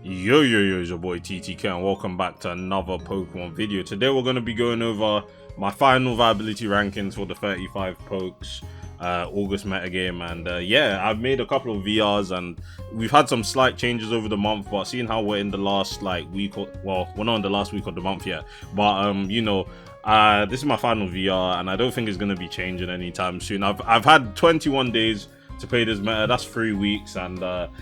Yo, it's your boy TTK and welcome back to another Pokemon video. Today we're going to be going over my final viability rankings for the 35 pokes August metagame, and yeah, I've made a couple of VRs and we've had some slight changes over the month, but seeing how we're in the last week, or well, we're not in the last week of the month yet, but you know, this is my final VR and I don't think it's going to be changing anytime soon. I've had 21 days to play this meta. That's 3 weeks, and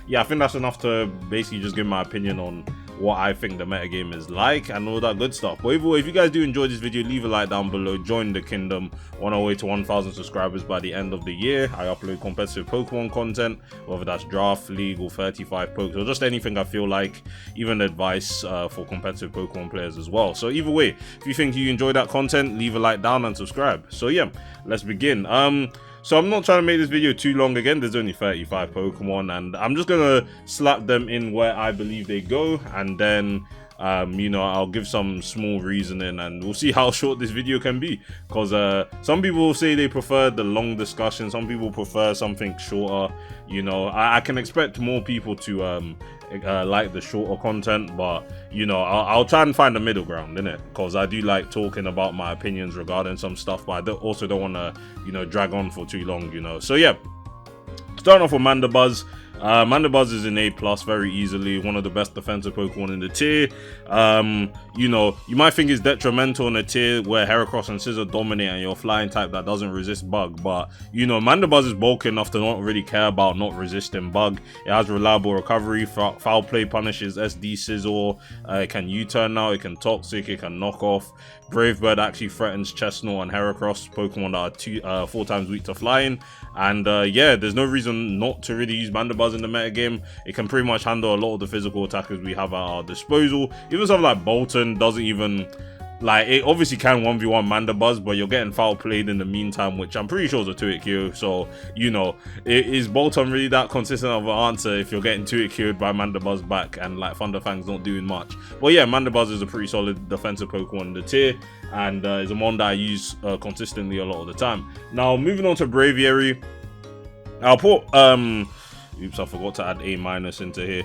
yeah, I think that's enough to basically just give my opinion on what I think the meta game is like and all that good stuff. But either way, if you guys do enjoy this video, leave a like down below, join the kingdom on our way to 1,000 subscribers by the end of the year. I upload competitive Pokemon content, whether that's draft, league, or 35 pokes, or just anything I feel like, even advice for competitive Pokemon players as well. So either way, if you think you enjoy that content, leave a like down and subscribe. So yeah, let's begin. So I'm not trying to make this video too long. Again, there's only 35 Pokemon, and I'm just gonna slap them in where I believe they go, and then you know, I'll give some small reasoning and we'll see how short this video can be, because some people say they prefer the long discussion, some people prefer something shorter. You know, I can expect more people to like the shorter content, but you know, I'll try and find a middle ground in it, because I do like talking about my opinions regarding some stuff, but I also don't want to, you know, drag on for too long, you know. So yeah, starting off with Mandibuzz. Mandibuzz is an A+, very easily, one of the best defensive Pokemon in the tier. You know, you might think it's detrimental in a tier where Heracross and Scizor dominate and you're a flying type that doesn't resist bug, but you know, Mandibuzz is bulky enough to not really care about not resisting bug. It has reliable recovery, foul play punishes SD Scizor, it can U-turn now, it can toxic, it can knock off. Brave Bird actually threatens Chesnaught and Heracross, Pokemon that are 4 times weak to flying, and yeah, there's no reason not to really use Mandibuzz in the meta game. It can pretty much handle a lot of the physical attackers we have at our disposal. Even something like Boltund doesn't even, like, it obviously can 1v1 Mandibuzz, but you're getting foul played in the meantime, which I'm pretty sure is a 2-hit KO. So, you know, is Boltund really that consistent of an answer if you're getting 2-hit KO'd by Mandibuzz back and like Thunderfang's not doing much? But yeah, Mandibuzz is a pretty solid defensive Pokemon in the tier, and is a mon that I use consistently a lot of the time. Now, moving on to Braviary, I'll put oops, I forgot to add A- into here.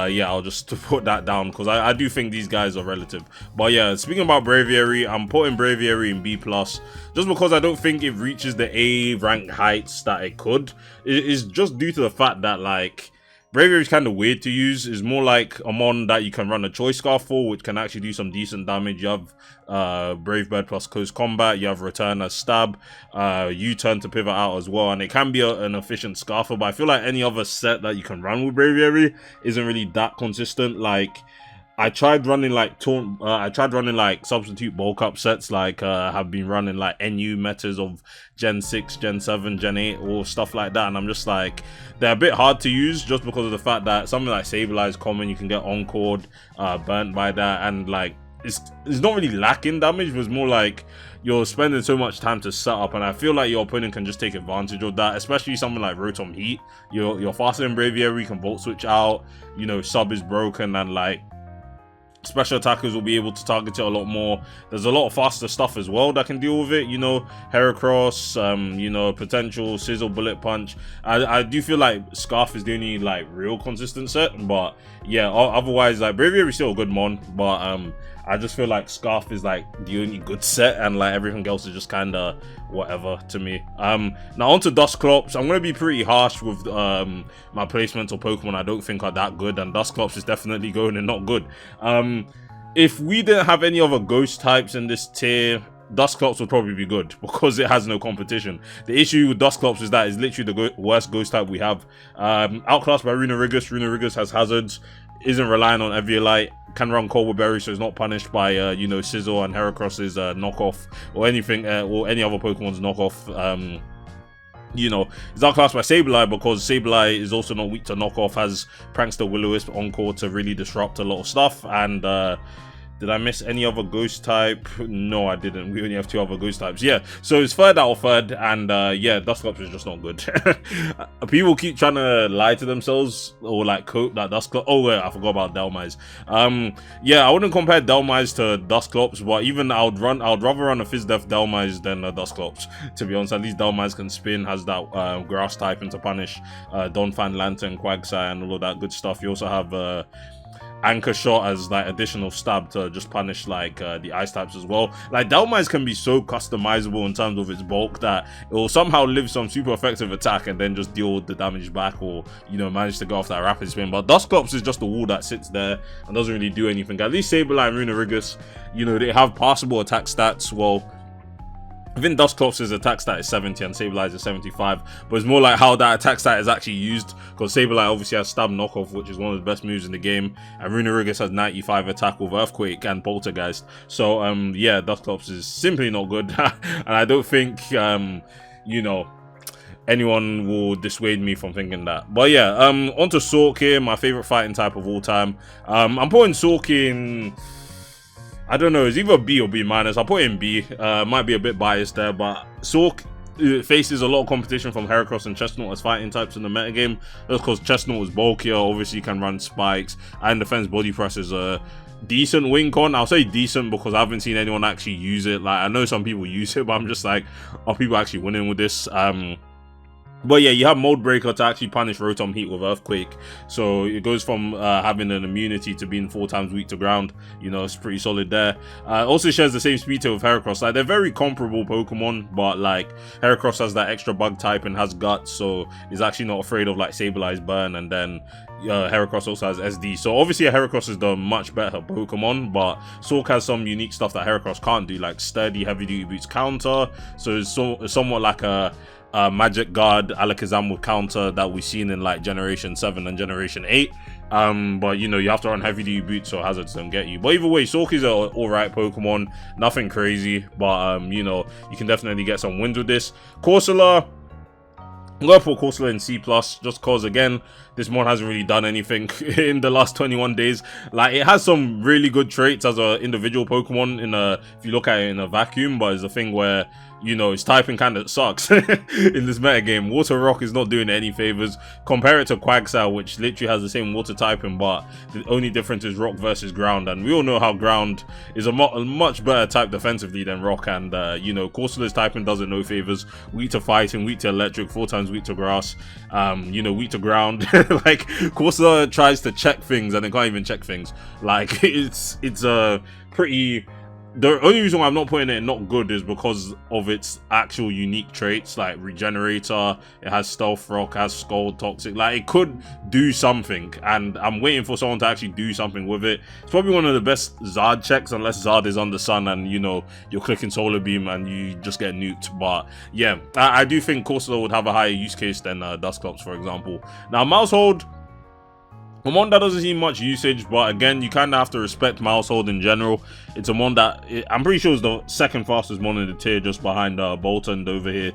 Yeah, I'll just put that down because I do think these guys are relative. But yeah, speaking about Braviary, I'm putting Braviary in B+, just because I don't think it reaches the A rank heights that it could. It is just due to the fact that, like, Braviary is kind of weird to use. It's more like a mon that you can run a Choice Scarf for, which can actually do some decent damage. You have Brave Bird plus Close Combat, you have Return as Stab, U-turn to pivot out as well, and it can be an efficient Scarfer, but I feel like any other set that you can run with Braviary isn't really that consistent. Like, I tried running like substitute bulk up sets, like have been running like NU metas of Gen 6, Gen 7, Gen 8 or stuff like that, and I'm just like, they're a bit hard to use just because of the fact that something like Sableye is common, you can get encored, burnt by that, and like it's not really lacking damage, but it's more like you're spending so much time to set up, and I feel like your opponent can just take advantage of that, especially something like Rotom Heat. You're faster than Braviary, you can Volt Switch out, you know, sub is broken, and like special attackers will be able to target it a lot more. There's a lot of faster stuff as well that can deal with it, you know, Heracross, you know, potential Scizor Bullet Punch. I do feel like Scarf is the only like real consistent set, but yeah, otherwise like Braviary is still a good mon, but I just feel like Scarf is like the only good set, and like everything else is just kind of whatever to me. Now onto Dusclops. I'm gonna be pretty harsh with my placements of Pokemon I don't think are that good, and Dusclops is definitely going and not good. If we didn't have any other ghost types in this tier, Dusclops would probably be good because it has no competition. The issue with Dusclops is that it's literally the worst ghost type we have. Outclassed by Runerigus. Runerigus has hazards, isn't relying on Eviolite, can run Cobble Berry, so it's not punished by you know, Scizor and Heracross's knockoff or anything, or any other Pokemon's knockoff. You know, it's outclassed by Sableye because Sableye is also not weak to knockoff, has Prankster, Will-O-Wisp, Encore to really disrupt a lot of stuff, and did I miss any other ghost type? No, I didn't. We only have 2 other ghost types. Yeah, so it's third out of third, and yeah, Dusclops is just not good. People keep trying to lie to themselves or like cope that Dusclops. Oh wait, I forgot about Dhelmise. Yeah, I wouldn't compare Dhelmise to Dusclops, but even I'd rather run a Fizdef Dhelmise than a Dusclops. To be honest, at least Dhelmise can spin, has that grass typing to punish Donphan, Lantern, Quagsire, and all of that good stuff. You also have Anchor Shot as like additional stab to just punish like the ice types as well. Like Dhelmise can be so customizable in terms of its bulk that it will somehow live some super effective attack and then just deal the damage back, or you know, manage to go off that rapid spin. But Dusclops is just a wall that sits there and doesn't really do anything. At least Sableye and Runerigus, you know, they have passable attack stats. Well, I think Dusclops' attack stat is 70 and Sableye's is 75, but it's more like how that attack stat is actually used, because Sableye obviously has Stab Knockoff, which is one of the best moves in the game, and Runerigus has 95 attack with Earthquake and Poltergeist. So yeah, Dusclops is simply not good, and I don't think you know, anyone will dissuade me from thinking that. But yeah, onto Sawk here, my favorite fighting type of all time. I'm putting Sawk in, I don't know, it's either B or B minus. I'll put it in B. Might be a bit biased there, but Sawk faces a lot of competition from Heracross and Chesnaught as fighting types in the metagame. That's because Chesnaught is bulkier, obviously can run spikes, and defense body press is a decent wing con. I'll say decent because I haven't seen anyone actually use it. Like, I know some people use it, but I'm just like, are people actually winning with this? But yeah, you have Mold Breaker to actually punish Rotom Heat with Earthquake. So it goes from having an immunity to being 4 times weak to ground. You know, it's pretty solid there. Also shares the same speed tail with Heracross. Like, they're very comparable Pokemon, but like, Heracross has that extra bug type and has guts, so he's actually not afraid of like Sableye's burn, and then Heracross also has SD. So obviously Heracross is the much better Pokemon, but Sawk has some unique stuff that Heracross can't do, like sturdy heavy duty boots counter. So it's somewhat like a Magic Guard Alakazam with counter that we've seen in like Generation 7 and Generation 8. But you know, you have to run heavy duty boots so hazards don't get you. But either way, Sawk is an alright Pokemon, nothing crazy, but you know, you can definitely get some wins with this. Corsola, I'm gonna put Corsola in C+, just cause again, this mod hasn't really done anything in the last 21 days. Like, it has some really good traits as an individual Pokemon if you look at it in a vacuum, but it's a thing where, you know, its typing kind of sucks in this metagame. Water Rock is not doing it any favors. Compare it to Quagsire, which literally has the same water typing, but the only difference is Rock versus Ground, and we all know how Ground is a much better type defensively than Rock, and you know, Corsola's typing does it no favors. Weak to Fighting, weak to Electric, 4 times weak to Grass, you know, weak to Ground. Like, Corsola tries to check things and it can't even check things. Like, it's a pretty... The only reason why I'm not putting it in not good is because of its actual unique traits, like Regenerator, it has Stealth Rock, has Scald, Toxic. Like, it could do something, and I'm waiting for someone to actually do something with it. It's probably one of the best Zard checks, unless Zard is on the sun and, you know, you're clicking Solar Beam and you just get nuked. But yeah, I do think Corsola would have a higher use case than Dusclops, for example. Now, Maushold, a mon that doesn't see much usage, but again, you kind of have to respect Maushold in general. It's a mon that, I'm pretty sure is the second fastest mon in the tier, just behind Boltund over here,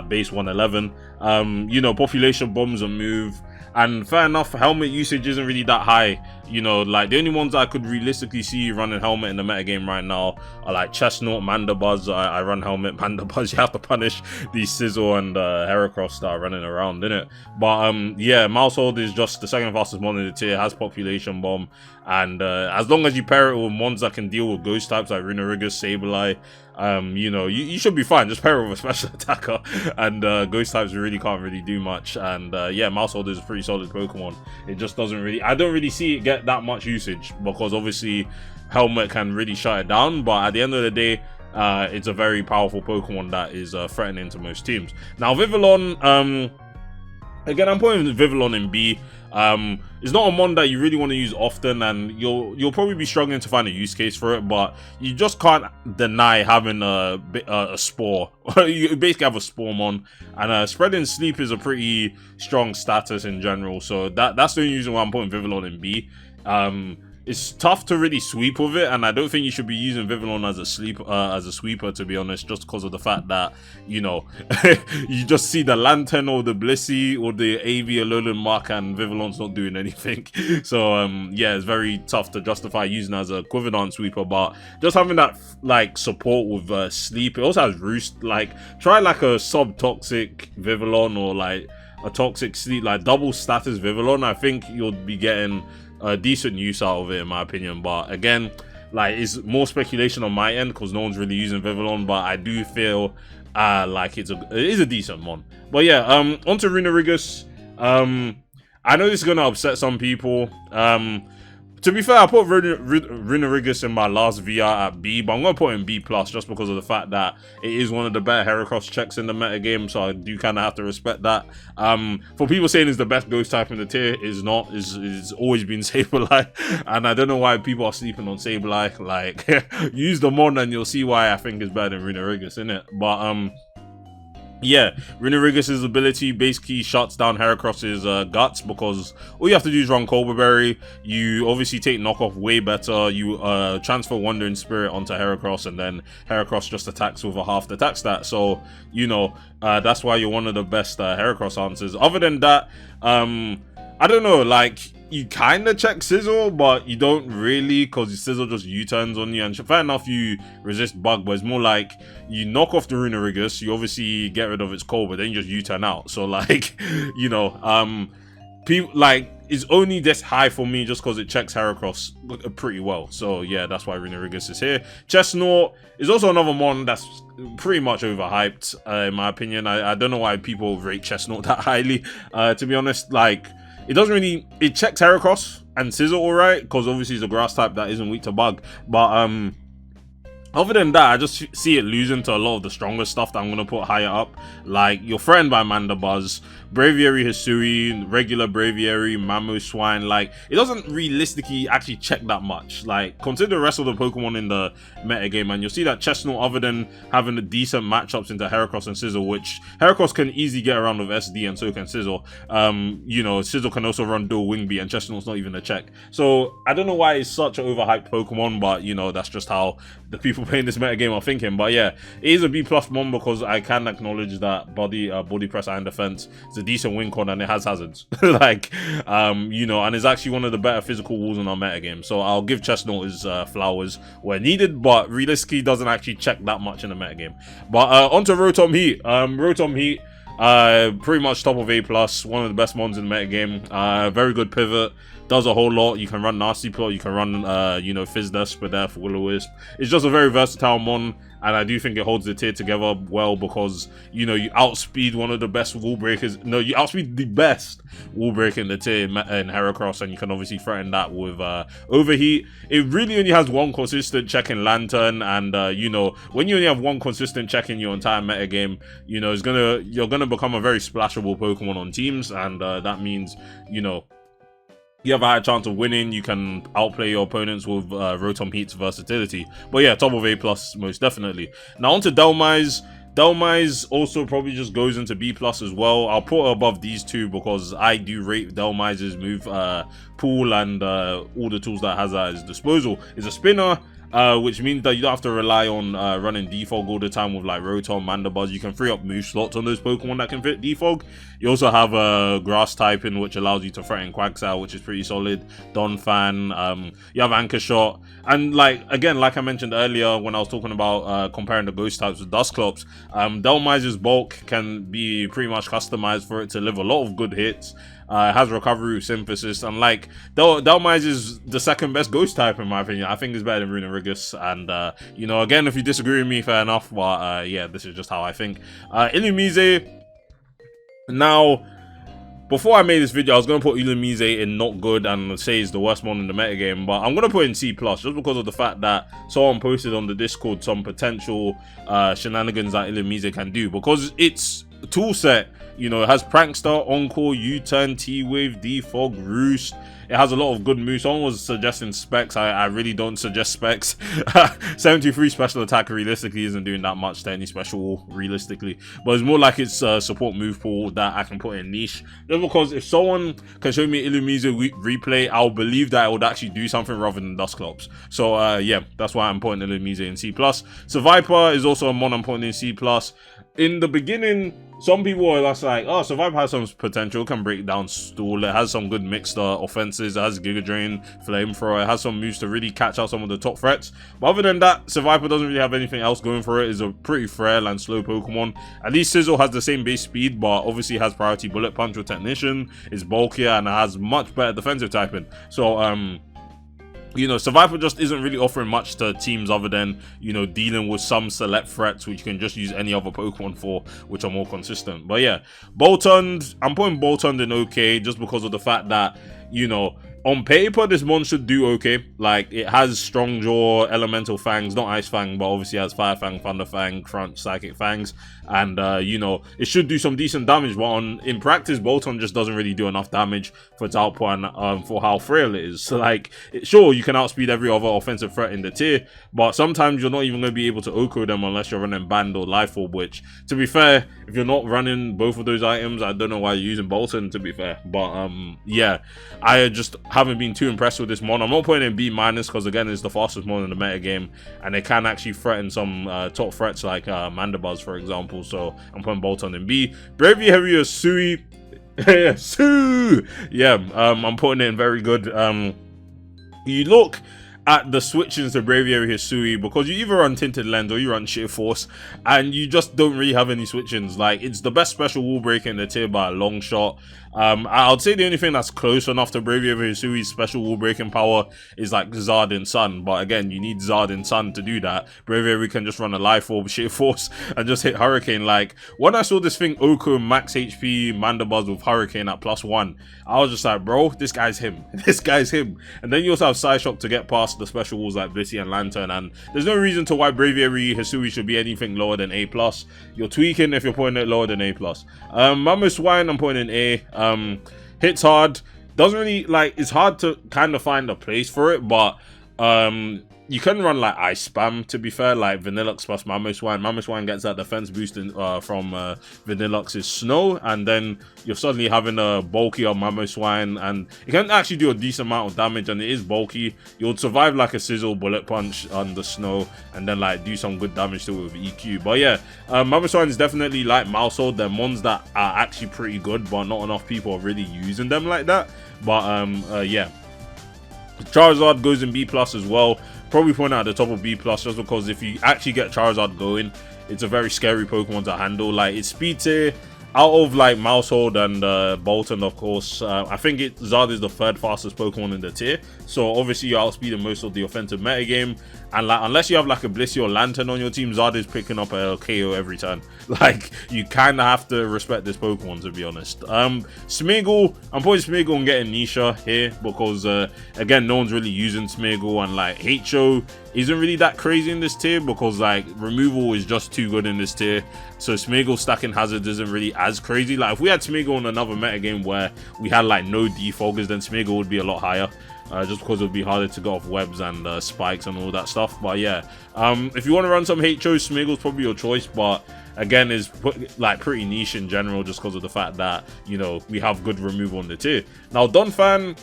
base 111. You know, population bombs a move, and fair enough, helmet usage isn't really that high. You know, like, the only ones I could realistically see running helmet in the metagame right now are like Chesnaught, Mandibuzz. I run helmet, Mandibuzz. You have to punish these Scizor and Heracross that are running around, innit? But yeah, Maushold is just the second fastest mon in the tier, has population bomb, and as long as you pair it with mons that can deal with ghost types like Runerigus, Sableye, you know, you should be fine. Just pair it with a special attacker, and ghost types really can't really do much. And yeah, Maushold is a pretty solid Pokemon. It just doesn't really, I don't really see it get that much usage, because obviously helmet can really shut it down, but at the end of the day, it's a very powerful Pokemon that is threatening to most teams. Now, Vivillon, again, I'm putting Vivillon in B. It's not a mon that you really want to use often, and you'll probably be struggling to find a use case for it, but you just can't deny having a spore. You basically have a spore mon, and spreading sleep is a pretty strong status in general, so that's the only reason why I'm putting Vivillon in B. It's tough to really sweep with it, and I don't think you should be using Vivillon as a sweeper, to be honest, just because of the fact that, you know, you just see the Lantern or the Blissey or the AV Alolan Mark, and Vivillon's not doing anything. So yeah, it's very tough to justify using as a Quiver sweeper, but just having that like support with sleep. It also has Roost. Like, try like a sub-toxic Vivillon or like a toxic sleep, like double status Vivillon. I think you'll be getting a decent use out of it, in my opinion. But again, like, it's more speculation on my end because no one's really using Vivillon, but I do feel like it is a decent mon. But yeah, onto Runerigus. I know this is gonna upset some people. To be fair, I put Runerigus in my last VR at B, but I'm going to put it in B+, just because of the fact that it is one of the better Heracross checks in the metagame, so I do kind of have to respect that. For people saying it's the best ghost type in the tier, it's not. It's always been Sableye, and I don't know why people are sleeping on Sableye. Like, use the mod and you'll see why I think it's better than Runerigus, innit? But, yeah, Runerigus' ability basically shuts down Heracross's guts, because all you have to do is run Colbur Berry. You obviously take knockoff way better. You transfer Wandering Spirit onto Heracross, and then Heracross just attacks with a half the attack stat. So, you know, that's why you're one of the best Heracross answers. Other than that, I don't know, like, you kind of check Scizor, but you don't really, because Scizor just U-turns on you, and fair enough, you resist Bug, but it's more like you knock off the Runerigus, you obviously get rid of its cold, but then you just U-turn out. So, like, you know, people, like, it's only this high for me just because it checks Heracross pretty well. So, yeah, that's why Runerigus is here. Chesnaught is also another one that's pretty much overhyped, in my opinion. I don't know why people rate Chesnaught that highly, to be honest. Like, it doesn't really, it checks Heracross and Scizor alright, because obviously it's a grass type that isn't weak to Bug. But other than that, I just see it losing to a lot of the stronger stuff that I'm going to put higher up. Like, Your Friend by Mandibuzz, Braviary-H, regular Braviary, Mamoswine. Like, it doesn't realistically actually check that much. Like, consider the rest of the Pokemon in the metagame, and you'll see that Chesnaught, other than having the decent matchups into Heracross and Scizor, which Heracross can easily get around with SD, and so can Scizor. You know, Scizor can also run dual Wing Beat, and Chesnaught's not even a check. So, I don't know why it's such an overhyped Pokemon, but, you know, that's just how the people playing this metagame are thinking. But yeah, it is a B+ one, because I can acknowledge that body press and defense is a decent win con, and it has hazards. Like, you know, and it's actually one of the better physical walls in our metagame. So I'll give Chesnaught his flowers where needed, but realistically doesn't actually check that much in the metagame. But onto Rotom Heat. Rotom Heat, pretty much top of A+, one of the best mons in the metagame. Very good pivot, does a whole lot. You can run Nasty Plot, you can run, you know, Fizzle, Spadef, Will-O-Wisp. It's just a very versatile mon, and I do think it holds the tier together well, because, you know, you outspeed one of the best wall breakers. No, you outspeed the best wall breaker in the tier in Heracross, and you can obviously threaten that with Overheat. It really only has one consistent check in Lantern, and, you know, when you only have one consistent check in your entire metagame, you know, you're gonna become a very splashable Pokemon on teams, and that means, you know, you have a high chance of winning. You can outplay your opponents with Rotom Heat's versatility. But yeah, top of A+, most definitely. Now onto Dhelmise. Dhelmise also probably just goes into B+ as well. I'll put it above these two because I do rate Dhelmise's move pool and all the tools that it has at his disposal. It's a spinner, which means that you don't have to rely on running Defog all the time with like Rotom, Mandibuzz. You can free up move slots on those Pokemon that can fit Defog. You also have a grass typing, which allows you to threaten Quagsire, which is pretty solid. Donphan, you have Anchor Shot, and like again, like I mentioned earlier when I was talking about comparing the ghost types with Dusclops, Dhelmise's bulk can be pretty much customized for it to live a lot of good hits. It has recovery with Synthesis, and like Dhelmise is the second best ghost type in my opinion. I think it's better than Runerigus, and you know, again, if you disagree with me, fair enough, but yeah, this is just how I think. Illumise. Now, before I made this video, I was going to put Illumise in not good and say it's the worst mon in the metagame, but I'm going to put it in C+, just because of the fact that someone posted on the Discord some potential shenanigans that Illumise can do, because its tool set, you know, it has Prankster, Encore, U-Turn, T-Wave, Defog, Roost. It has a lot of good moves. Someone was suggesting Specs. I really don't suggest Specs. 73 special attack realistically isn't doing that much to any special realistically, but it's more like it's support move pool that I can put in niche. Just because if someone can show me Illumise replay, I'll believe that it would actually do something rather than Dusclops. So yeah, that's why I'm putting Illumise in C+. Seviper is also a mon I'm putting in C+. In the beginning, some people are just like, oh, Seviper has some potential, it can break down Stool, it has some good mixed offenses, it has Giga Drain, Flamethrower, it has some moves to really catch out some of the top threats. But other than that, Seviper doesn't really have anything else going for it. It's a pretty frail and slow Pokemon. At least Scizor has the same base speed, but obviously has priority Bullet Punch with Technician, is bulkier, and it has much better defensive typing. So, you know, Seviper just isn't really offering much to teams other than, you know, dealing with some select threats which you can just use any other Pokemon for, which are more consistent. But yeah, Boltund, I'm putting Boltund in okay, just because of the fact that, you know, on paper, this mon should do okay. Like, it has Strong Jaw, Elemental Fangs, not Ice Fang, but obviously has Fire Fang, Thunder Fang, Crunch, Psychic Fangs. And, you know, it should do some decent damage, but in practice, Boltund just doesn't really do enough damage for its output and for how frail it is. So, like, sure, you can outspeed every other offensive threat in the tier, but sometimes you're not even going to be able to OHKO them unless you're running Band or Life Orb, which, to be fair, if you're not running both of those items, I don't know why you're using Boltund, to be fair. But, yeah, I just haven't been too impressed with this mon. I'm not putting it in B- because, again, it's the fastest mon in the meta game, and it can actually threaten some top threats like Mandibuzz, for example. So I'm putting Boltund in B. Braviary-H, Sui. Yeah, I'm putting it in very good. You look at the switches to Braviary-H, because you either run Tinted Lens or you run Sheer Force, and you just don't really have any switch-ins. Like, it's the best special wall breaker in the tier by a long shot. I'd say the only thing that's close enough to Braviary-H's special wall breaking power is like Zard and Sun, but again, you need Zard and Sun to do that. Braviary can just run a Life Orb, Sheer Force, and just hit Hurricane. Like, when I saw this thing OHKO max HP Mandibuzz with Hurricane at +1, I was just like, bro, this guy's him. This guy's him. And then you also have Psyshock to get past the special walls like Blissey and Lantern, and there's no reason to why Braviary-H should be anything lower than A+. You're tweaking if you're putting it lower than A+. Mamoswine, I'm putting in A. Hits hard, doesn't really, like, it's hard to kind of find a place for it, but you can run like Ice Spam, to be fair, like Vanilluxe plus Mamoswine. Mamoswine gets that defense boost from Vanilluxe's Snow, and then you're suddenly having a bulkier Mamoswine, and it can actually do a decent amount of damage, and it is bulky. You'll survive like a Scizor Bullet Punch on the Snow, and then like do some good damage to it with EQ. But yeah, Mamoswine is definitely like Maushold. They're mons that are actually pretty good, but not enough people are really using them like that. But yeah, Charizard goes in B+ as well. Probably point out at the top of B+, just because if you actually get Charizard going, it's a very scary Pokemon to handle. Like, it's speed tier. Out of like Maushold and Boltund, of course, I think Zard is the third fastest Pokemon in the tier. So obviously you're outspeeding most of the offensive metagame, and like, unless you have like a Blissey or Lantern on your team, Zard is picking up a KO every turn. Like, you kind of have to respect this Pokemon, to be honest. Smeargle, I'm putting Smeargle and getting Nisha here because again, no one's really using Smeargle, and like HO isn't really that crazy in this tier because like removal is just too good in this tier. So Smeargle stacking hazards isn't really as crazy. Like, if we had Smeargle in another metagame where we had like no defoggers, then Smeargle would be a lot higher. Just because it would be harder to go off webs and spikes and all that stuff. But yeah, if you want to run some HO, Smeargle's probably your choice, but again, is like pretty niche in general just because of the fact that, you know, we have good removal on the tier. Now Donphan,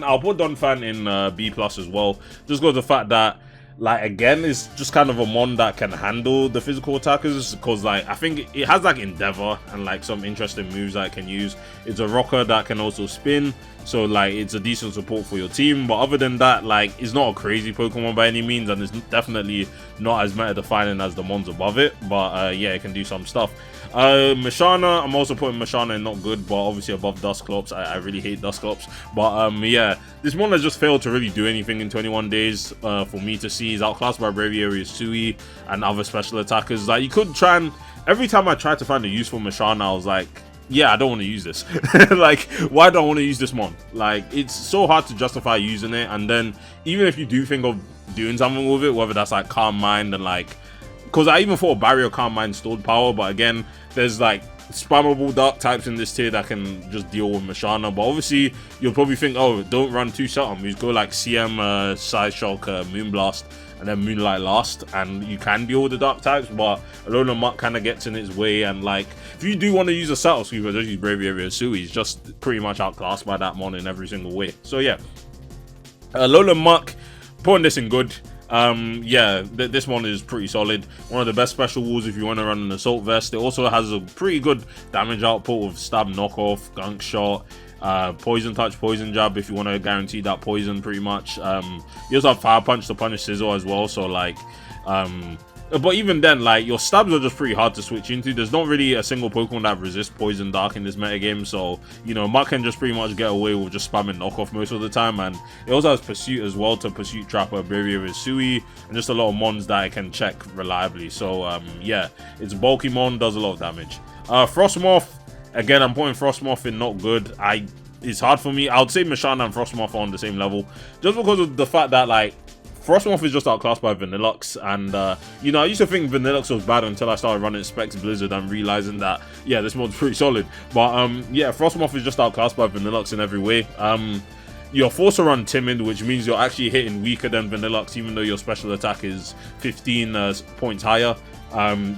I'll put Donphan in B+ as well, just because of the fact that, like, again, it's just kind of a mon that can handle the physical attackers, because like I think it has like Endeavor and like some interesting moves that it can use. It's a rocker that can also spin, so like it's a decent support for your team. But other than that, like, it's not a crazy Pokemon by any means, and it's definitely not as meta defining as the mons above it. But yeah, it can do some stuff. Musharna, I'm also putting Musharna in not good, but obviously above Dusclops. I really hate Dusclops, but yeah, this one has just failed to really do anything in 21 days for me to see. He's outclassed by Braviary-H and other special attackers. Like, you could try and, every time I tried to find a use for Musharna, I was like, yeah, I don't want to use this. Like, why do I want to use this mon? Like, it's so hard to justify using it, and then even if you do think of doing something with it, whether that's like Calm Mind and like, because I even thought Barrier Calm Mind stored power, but again, there's like spammable dark types in this tier that can just deal with Musharna. But obviously, you'll probably think, oh, don't run 2 shutdown moves, go like CM, Psyshock, Moonblast, and then Moonlight last, and you can deal with the dark types. But Alolan Muk kind of gets in its way, and like, if you do want to use a Subtle Sweeper, just use Braviary-H. He's just pretty much outclassed by that mon in every single way. So yeah, Alolan Muk, putting this in good. Yeah, this one is pretty solid. One of the best special walls if you want to run an Assault Vest. It also has a pretty good damage output with Stab Knockoff, Gunk Shot, Poison Touch, Poison Jab if you want to guarantee that poison pretty much. You also have Fire Punch to punish Scizor as well, so like, but even then, like, your stabs are just pretty hard to switch into. There's not really a single Pokemon that resists Poison Dark in this metagame, so, you know, Muk can just pretty much get away with just spamming Knockoff most of the time. And it also has Pursuit as well to Pursuit Trapper, Braviary-H, and just a lot of mons that it can check reliably. So, yeah, it's bulky mon, does a lot of damage. Frosmoth, again, I'm putting Frosmoth in not good. it's hard for me. I would say Musharna and Frosmoth are on the same level, just because of the fact that like Frosmoth is just outclassed by Vanilluxe, and you know, I used to think Vanilluxe was bad until I started running Specs Blizzard and realizing that, yeah, this mod's pretty solid. But yeah, Frosmoth is just outclassed by Vanilluxe in every way. You're forced to run Timid, which means you're actually hitting weaker than Vanilluxe, even though your special attack is 15 points higher.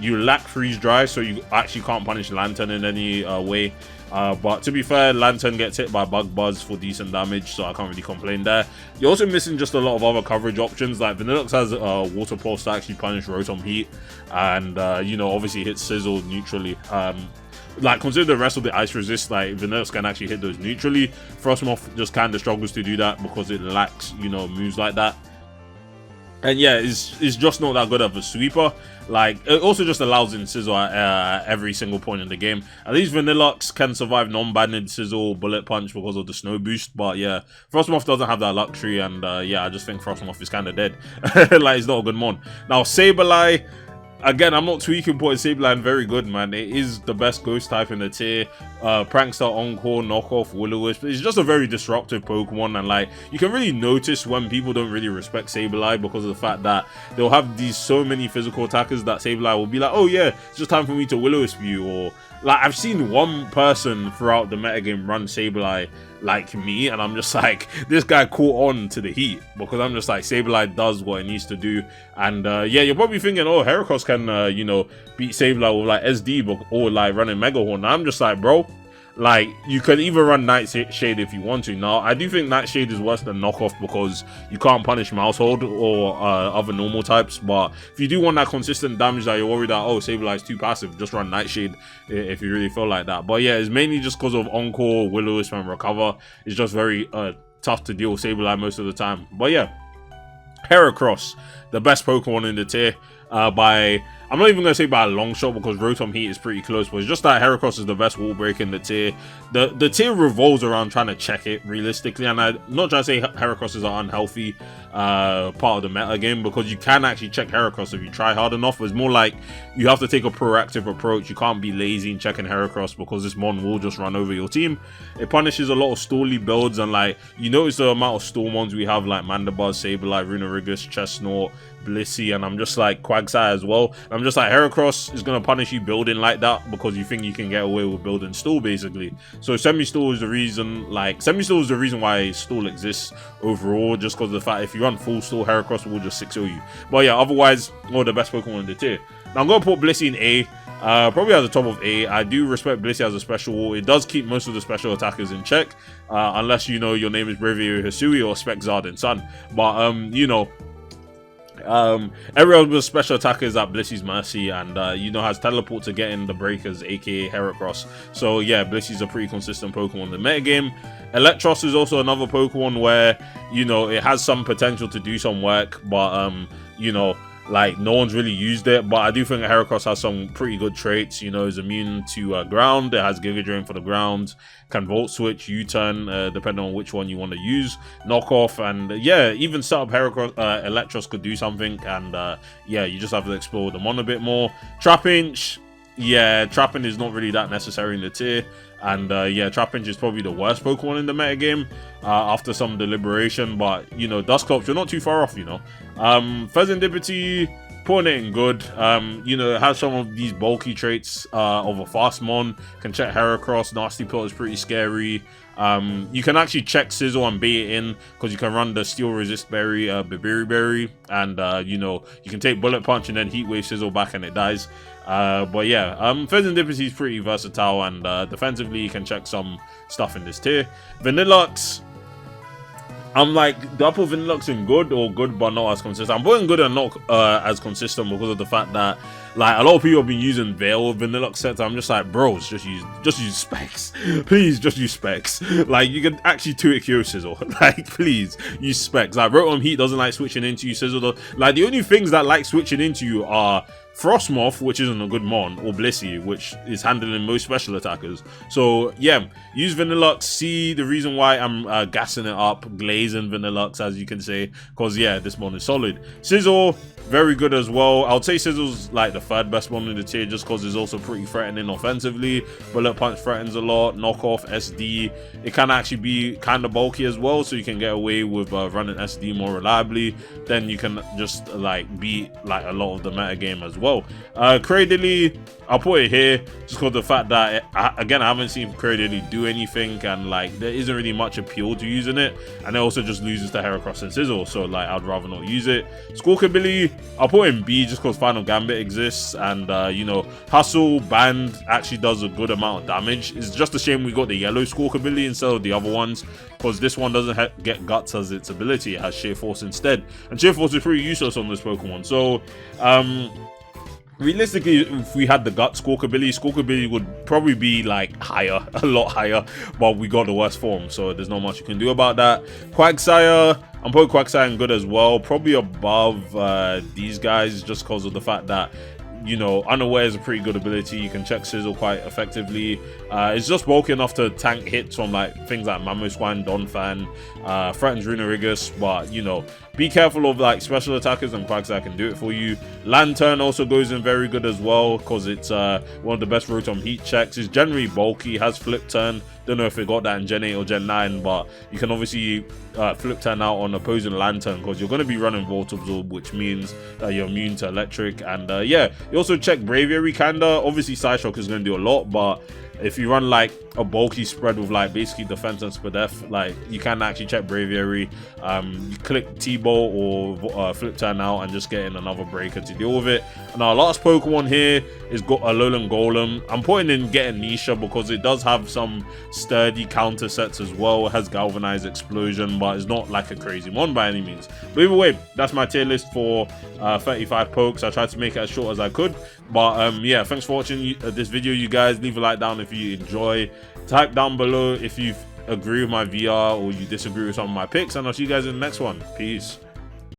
You lack Freeze Dry, so you actually can't punish Lantern in any way. But to be fair, Lantern gets hit by Bug Buzz for decent damage, so I can't really complain there. You're also missing just a lot of other coverage options. Like Vanilluxe has Water Pulse to actually punish Rotom Heat, and you know, obviously hits Scizor neutrally. Like, consider the rest of the ice resist, like Vanilluxe can actually hit those neutrally. Frosmoth just kind of struggles to do that because it lacks, you know, moves like that. And yeah, it's just not that good of a sweeper. Like, it also just allows in Scizor at every single point in the game. At least Vanilluxe can survive non-banded Scizor Bullet Punch because of the snow boost. But yeah, Frosmoth doesn't have that luxury, and yeah, I just think Frosmoth is kind of dead. Like, it's not a good mon. Now, Sableye, again, I'm not tweaking putting Sableye very good, man. It is the best ghost type in the tier. Prankster, Encore, Knockoff, Will-O-Wisp. It's just a very disruptive Pokemon, and like, you can really notice when people don't really respect Sableye because of the fact that they'll have these so many physical attackers that Sableye will be like, oh yeah, it's just time for me to Will-O-Wisp you. Or like, I've seen one person throughout the metagame run Sableye like me, and I'm just like, this guy caught on to the heat, because I'm just like, Sableye does what it needs to do. And yeah, you're probably thinking, oh, Heracross can you know, beat Sableye with like SD or like running Mega Horn. I'm just like, bro, like, you can even run Nightshade if you want to. Now, I do think Nightshade is worse than Knockoff because you can't punish Maushold or other normal types. But if you do want that consistent damage that you're worried that, oh, Sableye is too passive, just run Nightshade if you really feel like that. But yeah, it's mainly just because of Encore, Will-O-Wisp, and Recover. It's just very tough to deal with Sableye most of the time. But yeah, Heracross, the best Pokemon in the tier by... I'm not even going to say by a long shot because Rotom Heat is pretty close, but it's just that Heracross is the best wall break in the tier. The tier revolves around trying to check it realistically, and I'm not trying to say Heracross is an unhealthy part of the meta game, because you can actually check Heracross if you try hard enough. It's more like you have to take a proactive approach. You can't be lazy in checking Heracross because this mon will just run over your team. It punishes a lot of stally builds, and like, you notice the amount of stall mons we have, like Mandibuzz, Sableye, Runerigus, Chesnaught, Blissey, and I'm just like Quagsire as well. I'm just like, Heracross is going to punish you building like that because you think you can get away with building stall, basically. So semi-stall is the reason, like, semi-stall is the reason why stall exists overall, just because of the fact if you run full stall, Heracross will just 6-0 you. But yeah, otherwise, one of the best Pokemon in the tier. Now I'm going to put Blissey in A. Probably at the top of A. I do respect Blissey as a special. It does keep most of the special attackers in check, unless, you know, your name is Braviary-H or Spec-Zard and Sun. But, you know, every other special attacker is at Blissey's mercy, and you know, has teleport to get in the breakers, aka Heracross. So yeah, Blissey's a pretty consistent Pokemon in the metagame. Eelektross is also another Pokemon where, you know, it has some potential to do some work, but you know, like, no one's really used it. But I do think Heracross has some pretty good traits. You know, it's immune to ground, it has Giga Drain for the ground, can Volt Switch, U-Turn, depending on which one you want to use, Knockoff, and yeah, even set up Heracross, Eelektross could do something, and yeah, you just have to explore them on a bit more. Trapinch, yeah, Trapinch is not really that necessary in the tier, and yeah, Trapinch is probably the worst Pokemon in the metagame after some deliberation, but you know, Dusclops, you're not too far off, you know. Fezandipiti, putting it in good. You know, it has some of these bulky traits of a fast mon, can check Heracross, Nasty Plot is pretty scary. You can actually check Scizor and bait it in because you can run the Steel Resist Berry, Braviary-H, and you know, you can take Bullet Punch and then Heat Wave Scizor back and it dies. But yeah, Fezandipiti is pretty versatile, and defensively you can check some stuff in this tier. Vanilluxe, I'm like, do I put Vanilluxe in good or good but not as consistent? I'm putting good and not as consistent because of the fact that, like, a lot of people have been using Veil Vanilluxe sets. I'm just like, bros, just use Specs. Please, just use Specs. Like, you can actually 2-hit KO Scizor. Like, please, use Specs. Like, Rotom Heat doesn't like switching into you. Scizor, like, the only things that like switching into you are Frosmoth, which isn't a good mon, or Blissey, which is handling most special attackers. So yeah, use Vanilluxe. See the reason why I'm gassing it up, glazing Vanilluxe, as you can say, because yeah, this mon is solid. Scizor, very good as well. I would say Scizor's like the third best one in the tier just because it's also pretty threatening offensively. Bullet Punch threatens a lot. Knockoff, SD. It can actually be kind of bulky as well, so you can get away with running SD more reliably. Then you can just like beat like a lot of the meta game as well. Cradily, I'll put it here just because the fact that again, I haven't seen Cradily do anything, and like there isn't really much appeal to using it, and it also just loses to Heracross and Scizor, so like I'd rather not use it. Squawkabilly, I'll put in B just because Final Gambit exists, and you know, Hustle Band actually does a good amount of damage. It's just a shame we got the yellow Squawkabilly instead of the other ones, because this one doesn't get Guts as its ability, it has Sheer Force instead, and Sheer Force is pretty useless on this Pokemon. So realistically, if we had the Guts Squawkabilly would probably be like higher, a lot higher, but we got the worst form, so there's not much you can do about that. Quagsire, I'm putting Quagsire in good as well, probably above these guys just because of the fact that, you know, Unaware is a pretty good ability. You can check Scizor quite effectively. It's just bulky enough to tank hits from like things like Mamoswine, Donphan, threatens Runerigus, but you know, be careful of like special attackers, and Quagsire can do it for you. Lantern also goes in very good as well because it's one of the best Rotom Heat checks. It's generally bulky, has Flip Turn. Don't know if it got that in Gen 8 or Gen 9, but you can obviously Flip Turn out on opposing Lantern because you're going to be running Volt Absorb, which means you're immune to electric. And yeah, you also check Braviary kinda. Obviously Psyshock is going to do a lot, but if you run like a bulky spread with like basically defense and Spadef, like you can actually check Braviary. You click T-Bolt or Flip Turn out and just get in another breaker to deal with it. And our last Pokemon here is Alolan Golem. I'm putting in Getting Nisha because it does have some sturdy counter sets as well. It has Galvanized Explosion, but it's not like a crazy one by any means. But either way, that's my tier list for 35 pokes. I tried to make it as short as I could, but yeah, thanks for watching this video, you guys. Leave a like down if you enjoy. Type down below if you agree with my VR or you disagree with some of my picks, and I'll see you guys in the next one. Peace.